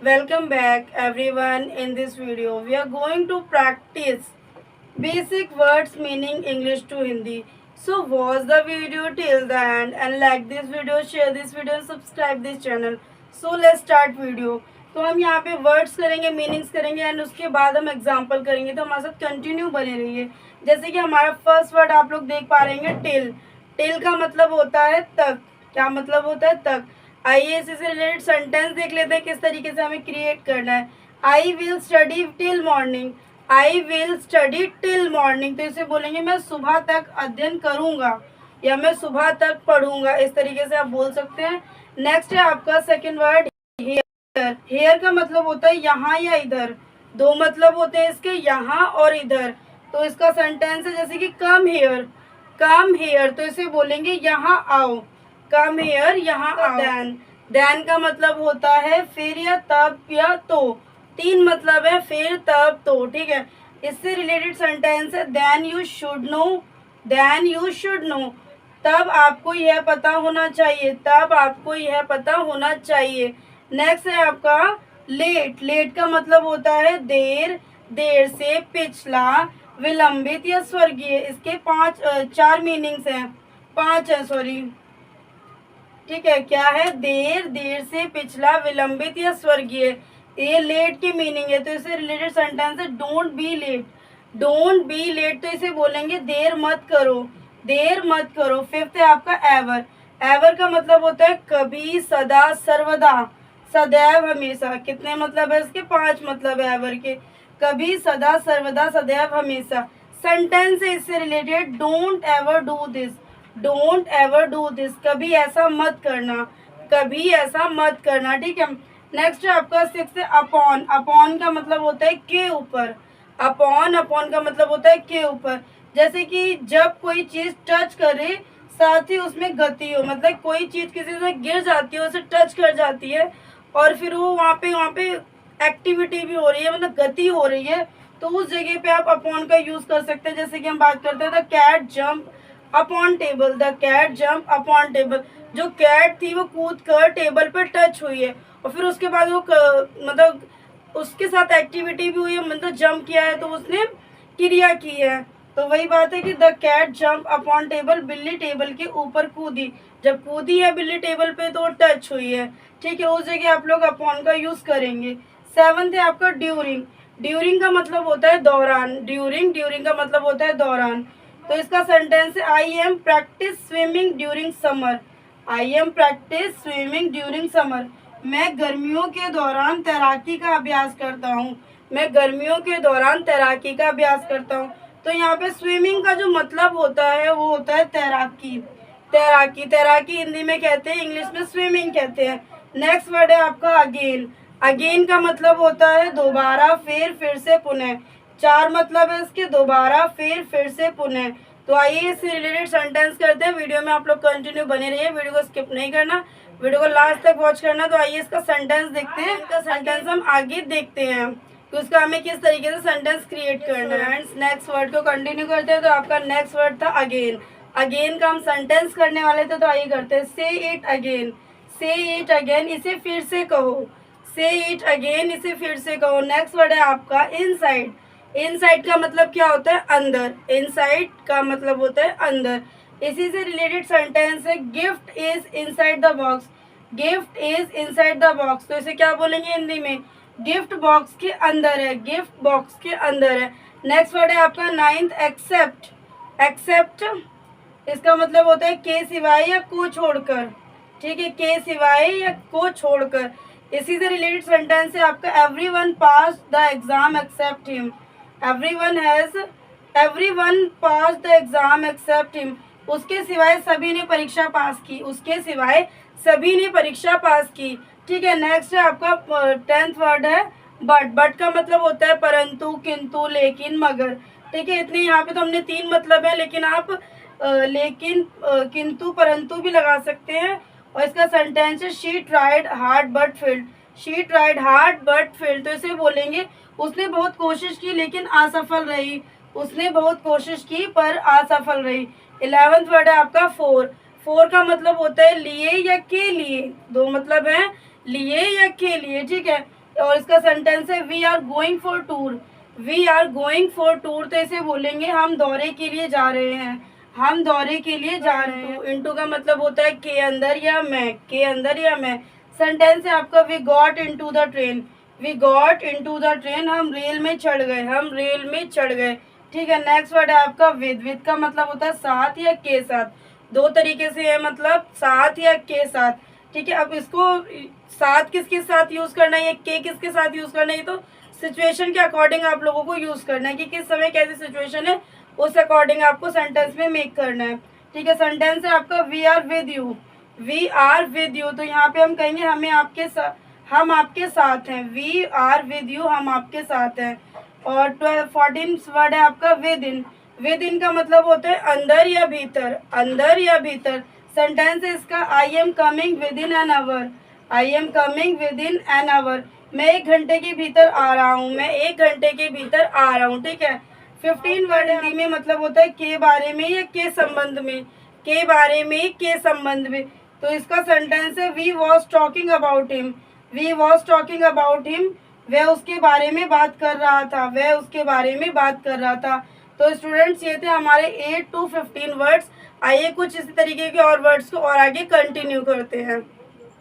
Welcome back everyone. In this video we are going to practice basic words meaning English to Hindi. So watch the video till the end and like this video, share this video and subscribe this channel. So let's start video. तो हम यहाँ पे words करेंगे, meanings करेंगे and उसके बाद हम example करेंगे। तो हमारे साथ कंटिन्यू बने रहिए। जैसे कि हमारा फर्स्ट वर्ड आप लोग देख पा रहे हैं टिल। टिल का मतलब होता है तक। क्या मतलब होता है? तक। आइए इससे रिलेटेड सेंटेंस देख लेते हैं किस तरीके से हमें क्रिएट करना है। I will study till morning. I will study till morning, तो इसे बोलेंगे मैं सुबह तक अध्ययन करूंगा या मैं सुबह तक पढ़ूंगा। इस तरीके से आप बोल सकते हैं। नेक्स्ट है आपका सेकंड वर्ड हेयर। हेयर का मतलब होता है यहाँ या इधर। दो मतलब होते हैं इसके, यहाँ और इधर। तो इसका सेंटेंस है जैसे कि कम हेयर। कम हेयर, तो इसे बोलेंगे यहाँ आओ। कम हेयर, यहाँ आओ। देन। देन का मतलब होता है फिर या तब या तो। तीन मतलब है, फिर तब तो। ठीक है, इससे रिलेटेड सेंटेंस है then you should know. Then you should know, तब आपको यह पता होना चाहिए। तब आपको यह पता होना चाहिए। नेक्स्ट है आपका लेट। लेट का मतलब होता है देर, देर से, पिछला, विलंबित या स्वर्गीय। इसके चार मीनिंग्स हैं, पांच है सॉरी। ठीक है, क्या है? देर, देर से, पिछला, विलंबित या स्वर्गीय। ये लेट की मीनिंग है। तो इससे रिलेटेड सेंटेंस है don't be late. Don't be late, तो इसे बोलेंगे देर मत करो। देर मत करो। फिफ्थ है आपका एवर। एवर का मतलब होता है कभी, सदा, सर्वदा, सदैव, हमेशा। कितने मतलब है इसके? पांच मतलब है एवर के। कभी, सदा, सर्वदा, सदैव, हमेशा। सेंटेंस है इससे related don't ever do this. Don't ever do this, कभी ऐसा मत करना। कभी ऐसा मत करना। ठीक है। नेक्स्ट है आपका सिक्स है अपॉन। अपॉन का मतलब होता है के ऊपर। अपॉन, अपॉन का मतलब होता है के ऊपर। जैसे कि जब कोई चीज टच करे साथ ही उसमें गति हो, मतलब कोई चीज किसी से गिर जाती है, उसे टच कर जाती है और फिर वो वहाँ पे एक्टिविटी भी हो रही है, मतलब गति हो रही है, तो उस जगह पे आप अपॉन का यूज कर सकते हैं। जैसे कि हम बात करते हैं the cat jump upon table. The cat jump upon table, जो कैट थी वो कूद कर टेबल पर टच हुई है और फिर उसके बाद वो मतलब उसके साथ एक्टिविटी भी हुई है, मतलब जंप किया है, तो उसने क्रिया की है। तो वही बात है कि the cat jump upon table, बिल्ली टेबल के ऊपर कूदी। जब कूदी है बिल्ली टेबल पे तो टच हुई है। ठीक है, उस जगह आप लोग अपॉन का यूज करेंगे। सेवंथ है आपका ड्यूरिंग। ड्यूरिंग का मतलब होता है दौरान। ड्यूरिंग, ड्यूरिंग का मतलब होता है दौरान। तो इसका सेंटेंस है I am practice swimming during summer. I am practice swimming during summer, मैं गर्मियों के दौरान तैराकी का अभ्यास करता हूँ। मैं गर्मियों के दौरान तैराकी का अभ्यास करता हूँ। तो यहाँ पे स्विमिंग का जो मतलब होता है वो होता है तैराकी। तैराकी, तैराकी हिंदी में कहते हैं, इंग्लिश में स्विमिंग कहते हैं। नेक्स्ट वर्ड है आपका अगेन। अगेन का मतलब होता है दोबारा, फिर से, पुनः। चार मतलब है इसके, दोबारा, फिर से, पुनः। तो आइए इससे रिलेटेड सेंटेंस करते हैं। वीडियो में आप लोग कंटिन्यू बने रहिए, वीडियो को स्किप नहीं करना, वीडियो को लास्ट तक वॉच करना। तो आइए इसका सेंटेंस देखते हैं। इसका सेंटेंस हम आगे देखते हैं कि उसका हमें किस तरीके से सेंटेंस क्रिएट करना है। नेक्स्ट वर्ड को कंटिन्यू करते हैं। तो आपका नेक्स्ट वर्ड था अगेन। अगेन का हम सेंटेंस करने वाले थे, तो आइए करते हैं। से इट अगेन। से इट अगेन, इसे फिर से कहो। से इट अगेन, इसे फिर से कहो। नेक्स्ट वर्ड है आपका इनसाइड। इनसाइड का मतलब क्या होता है? अंदर। इनसाइड का मतलब होता है अंदर। इसी से रिलेटेड सेंटेंस है gift is inside the box. Gift is inside the box, तो इसे क्या बोलेंगे हिंदी में? गिफ्ट बॉक्स के अंदर है। गिफ्ट बॉक्स के अंदर है। नेक्स्ट वर्ड है आपका नाइन्थ एक्सेप्ट। एक्सेप्ट, इसका मतलब होता है के सिवाय या को छोड़कर। ठीक है, के सिवाय या को छोड़कर। इसी से रिलेटेड सेंटेंस है आपका everyone pass the exam except him. Everyone pass the exam except him, उसके सिवाय सभी ने परीक्षा पास की। उसके सिवाय सभी ने परीक्षा पास की। ठीक है, नेक्स्ट है आपका 10th वर्ड है बट। बट का मतलब होता है परंतु, किंतु, लेकिन, मगर। ठीक है, इतने यहाँ पे तो हमने तीन मतलब है, लेकिन आप लेकिन, किंतु, परंतु भी लगा सकते हैं। और इसका सेंटेंस है she tried hard but failed. She tried hard but failed, तो इसे बोलेंगे उसने बहुत कोशिश की लेकिन असफल रही। उसने बहुत कोशिश की पर असफल रही। 11th वर्ड है आपका फोर। फोर का मतलब होता है लिए या के लिए। दो मतलब है लिए या के लिए। ठीक है, और इसका सेंटेंस है we are going for tour. We are going for tour, तो इसे बोलेंगे हम दौरे के लिए जा रहे हैं, हम दौरे के लिए जा रहे हैं। इनटू का मतलब होता है के अंदर या मैं, के अंदर या मैं। सेंटेंस है आपका we got into the train. We got into the train, हम रेल में चढ़ गए, हम रेल में चढ़ गए। ठीक है, नेक्स्ट वर्ड है आपका विद। विद का मतलब होता है साथ या के साथ, दो तरीके से है, मतलब साथ या के साथ। ठीक है, अब इसको साथ किसके साथ यूज करना है, ये के किसके साथ यूज करना है, ये तो सिचुएशन के अकॉर्डिंग आप लोगों को यूज करना है कि किस समय कैसी सिचुएशन है, उस अकॉर्डिंग आपको सेंटेंस में मेक करना है। ठीक है, सेंटेंस है आपका we are with you. We are with you, तो यहाँ पे हम कहेंगे हमें आपके साथ, हम आपके साथ हैं। वी आर विद यू, हम आपके साथ हैं। और 14 वर्ड है आपका विद इन। विद इन का मतलब होता है अंदर या भीतर, अंदर या भीतर। सेंटेंस है इसका I am coming with in an hour. I am coming with in an hour, मैं 1 घंटे के भीतर आ रहा हूँ, मैं 1 घंटे के भीतर आ रहा हूँ। ठीक है, 15 वर्ड हिंदी में मतलब होता है के बारे में या के संबंध में, के बारे में, के संबंध में। तो इसका सेंटेंस है we was talking about him. We was talking about him, वह उसके बारे में बात कर रहा था, वह उसके बारे में बात कर रहा था। तो स्टूडेंट्स ये थे हमारे 8 to 15 वर्ड्स। आइए कुछ इसी तरीके के और वर्ड्स को और आगे कंटिन्यू करते हैं।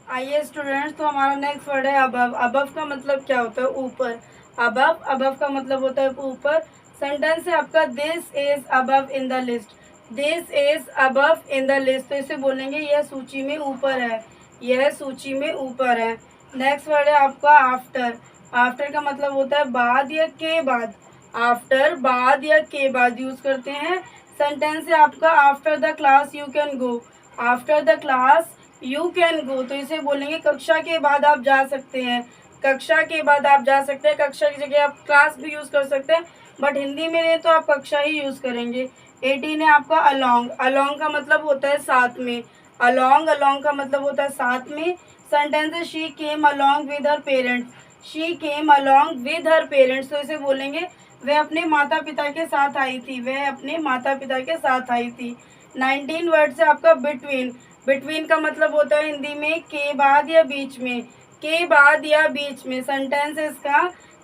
आइए स्टूडेंट्स, तो हमारा नेक्स्ट वर्ड है अबव। अबव का मतलब क्या होता है, ऊपर। अबव, अबव का मतलब होता है ऊपर। सेंटेंस है आपका this is above in the list. This is above in the list, तो इसे बोलेंगे यह सूची में ऊपर है, यह सूची में ऊपर है। नेक्स्ट वर्ड है आपका आफ्टर। आफ्टर का मतलब होता है बाद या के बाद। आफ्टर, बाद या के बाद यूज करते हैं। सेंटेंस है आपका after the class you can go. After the class you can go, तो इसे बोलेंगे कक्षा के बाद आप जा सकते हैं, कक्षा के बाद आप जा सकते हैं। कक्षा की जगह आप क्लास भी यूज कर सकते हैं, बट हिंदी में नहीं तो आप कक्षा ही यूज करेंगे। 18 है आपका अलोंग। अलोंग का मतलब होता है साथ में। अलोंग, अलोंग का मतलब होता है साथ में। सेंटेंस है she came along with her parents. She came along with her parents, तो इसे बोलेंगे वह अपने माता पिता के साथ आई थी, वह अपने माता पिता के साथ आई थी। 19 वर्ड से आपका बिटवीन। बिटवीन का मतलब होता है हिंदी में के बाद या बीच में, के बाद या बीच में। सेंटेंस है इसका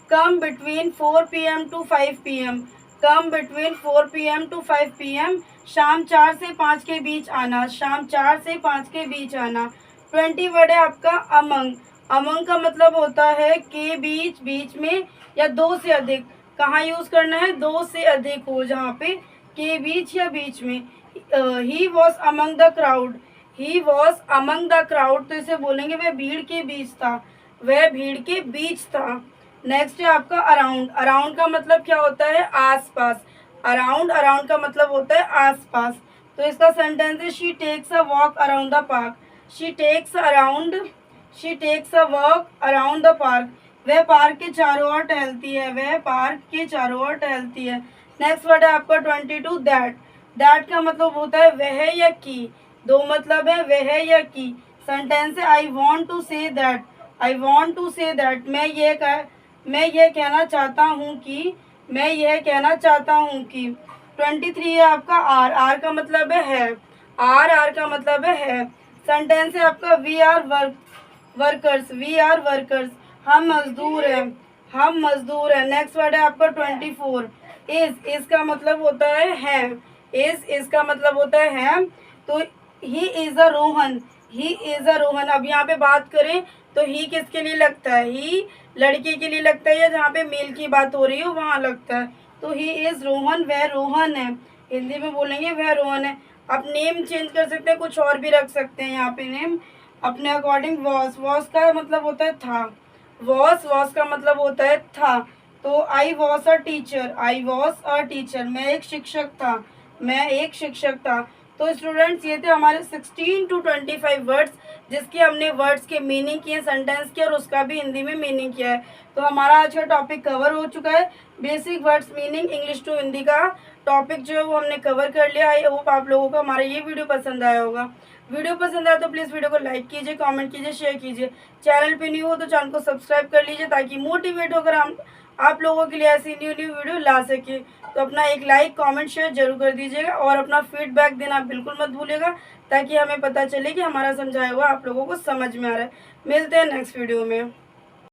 come between 4 PM to 5 PM। Come between 4 PM to 5 PM, शाम 4 से 5 के बीच आना, शाम 4 से 5 के बीच आना। 20 वर्ड है आपका अमंग। अमंग का मतलब होता है के बीच, बीच में या दो से अधिक। कहाँ यूज करना है, दो से अधिक हो जहाँ पे के बीच या बीच में। He was among the crowd. He was among the crowd, तो इसे बोलेंगे वह भीड़ के बीच था, वह भीड़ के बीच था। नेक्स्ट है आपका अराउंड। अराउंड का मतलब क्या होता है, आसपास। अराउंड, अराउंड का मतलब होता है आसपास। तो इसका सेंटेंस है she takes a walk around the park. She takes around, she takes a walk around the park, वह पार्क के चारों ओर टहलती है, वह पार्क के चारों ओर टहलती है। नेक्स्ट वर्ड है आपका 22 दैट। दैट का मतलब होता है वह या की, दो मतलब है वह या की। सेंटेंस है I want to say that. I want to say that, मैं यह कहना चाहता हूँ कि, मैं यह कहना चाहता हूँ कि। 23 है आपका आर। आर का मतलब है। आर, आर का मतलब है। सेंटेंस है आपका we are workers. We are workers, हम मजदूर हैं, हम मजदूर हैं। नेक्स्ट वर्ड है आपका 24 इज। इज का मतलब होता है। इज का मतलब होता है। तो he is a Rohan. He is a Rohan, अब यहाँ पे बात करें तो ही किसके लिए लगता है, ही लड़के के लिए लगता है, या जहाँ पे मेल की बात हो रही हो वहाँ लगता है। तो ही इज रोहन, वह रोहन है। हिंदी में बोलेंगे वह रोहन है। आप नेम चेंज कर सकते हैं, कुछ और भी रख सकते हैं यहाँ पे नेम अपने अकॉर्डिंग। वॉस का मतलब होता है था। वॉस का मतलब होता है था। तो I was a teacher. I was a teacher, मैं एक शिक्षक था, मैं एक शिक्षक था। तो स्टूडेंट्स ये थे हमारे 16 to 25 वर्ड्स, जिसके हमने वर्ड्स के मीनिंग किए, सेंटेंस किया और उसका भी हिंदी में मीनिंग किया है। तो हमारा आज का टॉपिक कवर हो चुका है। Basic words meaning English to Hindi का टॉपिक जो है वो हमने कवर कर लिया। आई होप आप लोगों को हमारा ये वीडियो पसंद आया होगा। वीडियो पसंद आया तो प्लीज़ वीडियो को लाइक कीजिए, कमेंट कीजिए, शेयर कीजिए। चैनल पे न्यू हो तो चैनल को सब्सक्राइब कर लीजिए, ताकि मोटिवेट होकर हम आप लोगों के लिए ऐसी न्यू वीडियो ला सके। तो अपना एक लाइक, कमेंट, शेयर जरूर कर दीजिएगा और अपना फीडबैक देना बिल्कुल मत भूलिएगा, ताकि हमें पता चले कि हमारा समझाया हुआ आप लोगों को समझ में आ रहा है। मिलते हैं नेक्स्ट वीडियो में।